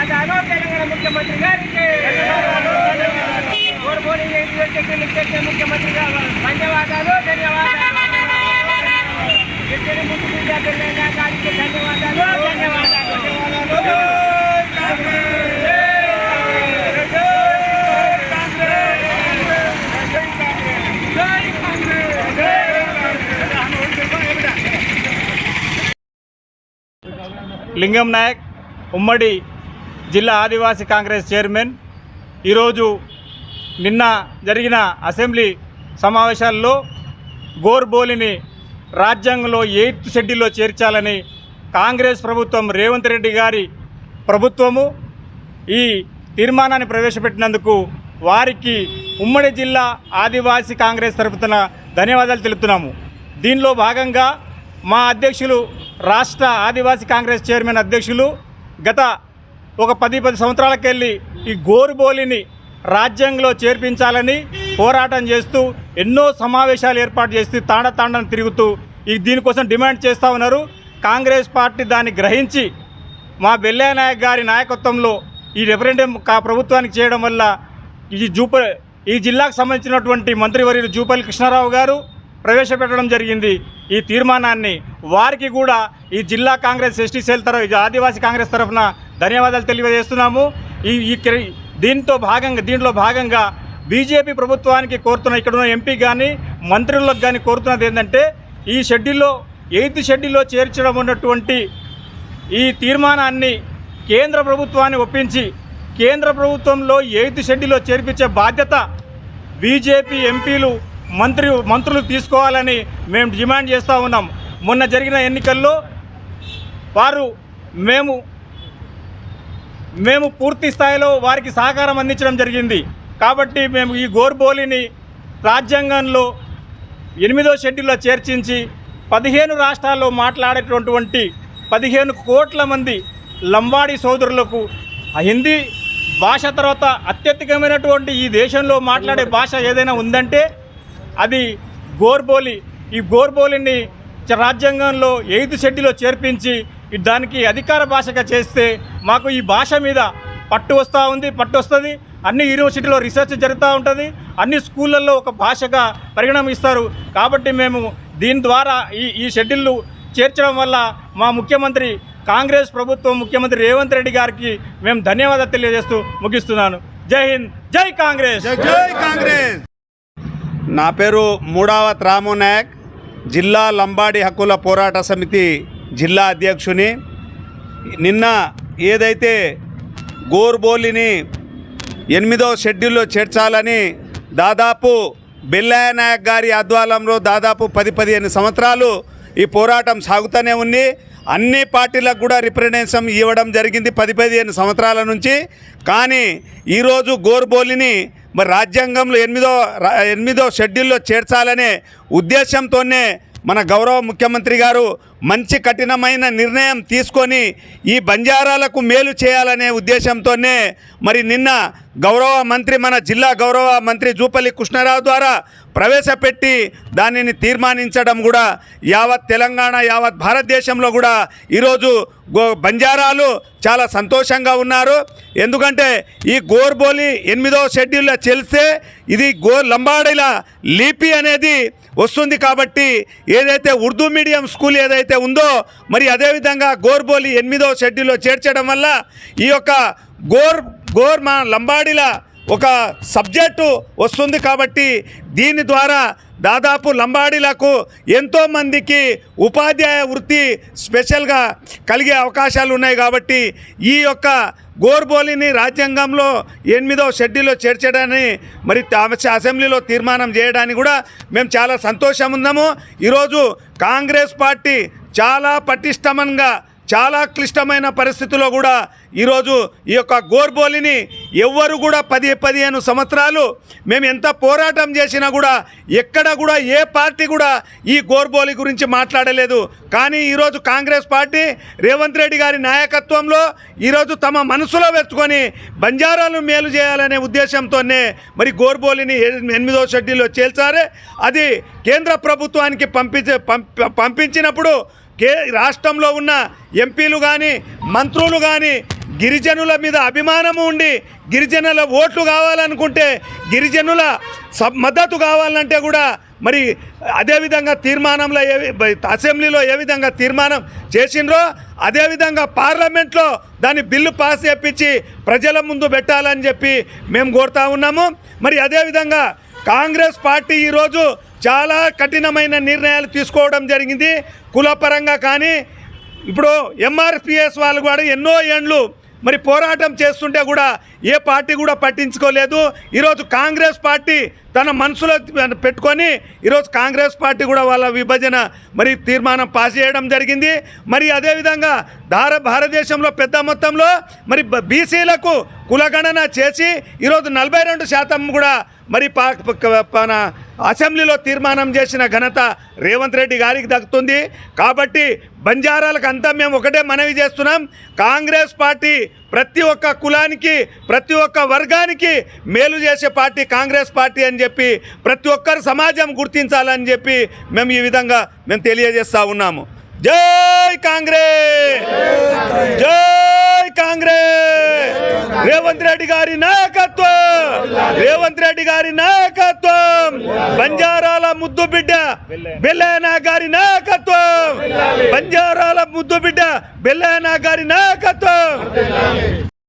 ధన్యవాదాలు తెలంగాణ ముఖ్యమంత్రి గారికి. గోర్బోలి ముఖ్యమంత్రి గారు ధన్యవాదాలు. లింగం నాయక్, ఉమ్మడి జిల్లా ఆదివాసీ కాంగ్రెస్ చైర్మన్. ఈరోజు నిన్న జరిగిన అసెంబ్లీ సమావేశాల్లో గోర్బోలిని రాజ్యాంగంలో 8th షెడ్యూల్లో చేర్చాలని కాంగ్రెస్ ప్రభుత్వం, రేవంత్ రెడ్డి గారి ప్రభుత్వము ఈ తీర్మానాన్ని ప్రవేశపెట్టినందుకు వారికి ఉమ్మడి జిల్లా ఆదివాసీ కాంగ్రెస్ తరపున ధన్యవాదాలు తెలుపుతున్నాము. దీనిలో భాగంగా మా అధ్యక్షులు, రాష్ట్ర ఆదివాసీ కాంగ్రెస్ చైర్మన్ అధ్యక్షులు గత ఒక 10 సంవత్సరాలకెళ్ళి ఈ గోర్బోలిని రాజ్యాంగంలో చేర్పించాలని పోరాటం చేస్తూ ఎన్నో సమావేశాలు ఏర్పాటు చేస్తూ తాండను తిరుగుతూ దీనికోసం డిమాండ్ చేస్తూ ఉన్నారు. కాంగ్రెస్ పార్టీ దాన్ని గ్రహించి మా బెల్లయ్య నాయక్ గారి నాయకత్వంలో ఈ రెఫరెండం ప్రభుత్వానికి చేయడం వల్ల ఈ జిల్లాకు సంబంధించినటువంటి మంత్రివర్యులు జూపల్లి కృష్ణారావు గారు ప్రవేశపెట్టడం జరిగింది. ఈ తీర్మానాన్ని వారికి కూడా ఈ జిల్లా కాంగ్రెస్ ఎస్టీ సెల్ ఆదివాసీ కాంగ్రెస్ తరఫున ధన్యవాదాలు తెలియజేస్తున్నాము. దీంట్లో భాగంగా బీజేపీ ప్రభుత్వానికి కోరుతున్న, ఇక్కడ ఉన్న ఎంపీ కానీ మంత్రులకు కానీ కోరుతున్నది ఏంటంటే, ఈ షెడ్యూల్లో 8th షెడ్యూల్లో చేర్చడం ఉన్నటువంటి ఈ తీర్మానాన్ని కేంద్ర ప్రభుత్వాన్ని ఒప్పించి కేంద్ర ప్రభుత్వంలో 8th షెడ్యూల్లో చేర్పించే బాధ్యత బీజేపీ ఎంపీలు మంత్రులు తీసుకోవాలని మేము డిమాండ్ చేస్తూ ఉన్నాం. మొన్న జరిగిన ఎన్నికల్లో మేము పూర్తి స్థాయిలో వారికి సహకారం అందించడం జరిగింది. కాబట్టి మేము ఈ గోర్బోలిని రాజ్యాంగంలో 8వ షెడ్యూల్లో చేర్చించి 15 రాష్ట్రాల్లో మాట్లాడేటటువంటి 15 కోట్ల మంది లంబాడి సోదరులకు హిందీ భాష తర్వాత అత్యధికమైనటువంటి ఈ దేశంలో మాట్లాడే భాష ఏదైనా ఉందంటే అది గోర్బోలి. ఈ గోర్బోలిని రాజ్యాంగంలో 8th షెడ్యూల్లో చేర్పించి దానికి అధికార భాషగా చేస్తే మాకు ఈ భాష మీద పట్టు వస్తుంది. అన్ని యూనివర్సిటీలో రీసెర్చ్ జరుగుతూ ఉంటుంది, అన్ని స్కూళ్ళల్లో ఒక భాషగా పరిగణిస్తారు. కాబట్టి మేము దీని ద్వారా ఈ షెడ్యూల్ చేర్చడం వల్ల మా ముఖ్యమంత్రి, కాంగ్రెస్ ప్రభుత్వం ముఖ్యమంత్రి రేవంత్ రెడ్డి గారికి మేము ధన్యవాదాలు తెలియజేస్తూ ముగిస్తున్నాను. జై హింద్, జై కాంగ్రెస్, జై కాంగ్రెస్. నా పేరు మూడావత్ రాము నాయక్, జిల్లా లంబాడి హక్కుల పోరాట సమితి జిల్లా అధ్యక్షుని. నిన్న ఏదైతే గోర్బోలిని 8వ షెడ్యూల్లో చేర్చాలని దాదాపు బెల్లయ్య నాయక్ గారి ఆధ్వర్యంలో దాదాపు 10-15 సంవత్సరాలు ఈ పోరాటం సాగుతూనే ఉంది. అన్ని పార్టీలకు కూడా రిప్రజెంటేషన్ ఇవ్వడం జరిగింది 10-15 సంవత్సరాల నుంచి. కానీ ఈరోజు గోర్బోలిని మరి రాజ్యాంగంలో 8వ షెడ్యూల్లో చేర్చాలనే ఉద్దేశంతోనే మన గౌరవ ముఖ్యమంత్రి గారు మంచి కఠినమైన నిర్ణయం తీసుకొని ఈ బంజారాలకు మేలు చేయాలనే ఉద్దేశంతోనే మరి నిన్న మన జిల్లా గౌరవ మంత్రి జూపల్లి కృష్ణారావు ద్వారా ప్రవేశపెట్టి దానిని తీర్మానించడం కూడా యావత్ తెలంగాణ, యావత్ భారతదేశంలో కూడా ఈరోజు బంజారాలు చాలా సంతోషంగా ఉన్నారు. ఎందుకంటే ఈ గోర్బోలి 8వ షెడ్యూల్లో చేస్తే ఇది లంబాడీల లిపి అనేది వస్తుంది. కాబట్టి ఏదైతే ఉర్దూ మీడియం స్కూల్ ఏదైతే ఉందో మరి అదేవిధంగా గోర్బోలి 8వ షెడ్యూల్లో చేర్చడం వల్ల ఈ యొక్క మా లంబాడీల ఒక సబ్జెక్టు వస్తుంది. కాబట్టి దీని ద్వారా దాదాపు లంబాడీలకు ఎంతోమందికి ఉపాధ్యాయ వృత్తి స్పెషల్గా కలిగే అవకాశాలు ఉన్నాయి. కాబట్టి ఈ యొక్క గోర్బోలిని రాజ్యాంగంలో 8వ షెడ్యూల్లో చేర్చడాన్ని మరి అసెంబ్లీలో తీర్మానం చేయడానికి కూడా మేము చాలా సంతోషం ఉన్నాము. ఈరోజు కాంగ్రెస్ పార్టీ చాలా పటిష్టంగా, చాలా క్లిష్టమైన పరిస్థితుల్లో కూడా ఈరోజు ఈ యొక్క గోర్బోలిని ఎవ్వరు కూడా 10-15 సంవత్సరాలు మేము ఎంత పోరాటం చేసినా కూడా ఎక్కడ కూడా ఏ పార్టీ కూడా ఈ గోర్బోలి గురించి మాట్లాడలేదు. కానీ ఈరోజు కాంగ్రెస్ పార్టీ రేవంత్ రెడ్డి గారి నాయకత్వంలో ఈరోజు తమ మనసులో పెట్టుకొని బంజారాలను మేలు చేయాలనే ఉద్దేశంతోనే మరి గోర్బోలిని 8వ షెడ్యూల్లో చేర్చారు. అది కేంద్ర ప్రభుత్వానికి పంపించినప్పుడు రాష్ట్రంలో ఉన్న ఎంపీలు కానీ, మంత్రులు కానీ గిరిజనుల మీద అభిమానము ఉండి గిరిజనుల ఓట్లు కావాలనుకుంటే గిరిజనుల మద్దతు కావాలంటే కూడా మరి అదేవిధంగా తీర్మానంలో అసెంబ్లీలో ఏ విధంగా తీర్మానం చేసిండ్రో అదేవిధంగా పార్లమెంట్లో దాని బిల్లు పాస్ చేయించి ప్రజల ముందు పెట్టాలని చెప్పి మేము కోరుతా ఉన్నాము. మరి అదేవిధంగా కాంగ్రెస్ పార్టీ ఈరోజు చాలా కఠినమైన నిర్ణయాలు తీసుకోవడం జరిగింది. కులపరంగా కానీ ఇప్పుడు ఎంఆర్పిఎస్ వాళ్ళు కూడా ఎన్నో ఏండ్లు మరి పోరాటం చేస్తుంటే కూడా ఏ పార్టీ కూడా పట్టించుకోలేదు. ఈరోజు కాంగ్రెస్ పార్టీ తన మనసులో పెట్టుకొని ఈరోజు కాంగ్రెస్ పార్టీ కూడా వాళ్ళ విభజన మరి తీర్మానం పాస్ చేయడం జరిగింది. మరి అదేవిధంగా భారతదేశంలో పెద్ద మొత్తంలో మరి బీసీలకు కులగణన చేసి ఈరోజు 42% కూడా మరి మన అసెంబ్లీలో తీర్మానం చేసిన ఘనత రేవంత్ రెడ్డి గారికి దక్కుతుంది. కాబట్టి బంజారాలకు అంతా మేము ఒకటే మనవి చేస్తున్నాం, కాంగ్రెస్ పార్టీ ప్రతి ఒక్క కులానికి ప్రతి ఒక్క వర్గానికి మేలు చేసే పార్టీ కాంగ్రెస్ పార్టీ అని చెప్పి ప్రతి ఒక్కరు సమాజం గుర్తించాలని చెప్పి మేము ఈ విధంగా మేము తెలియజేస్తూ ఉన్నాము. జై కాంగ్రెస్, జై కాంగ్రెస్, రేవంత్ రెడ్డి గారి నాయకత్వం, రేవంత్ రెడ్డి గారి నాయకత్వం, బంజారాల ముద్దు బిడ్డ బెల్లయ్య గారి నాయకత్వం, బంజారాల ముద్దు బిడ్డ బెల్లయ్య గారి నాయకత్వం.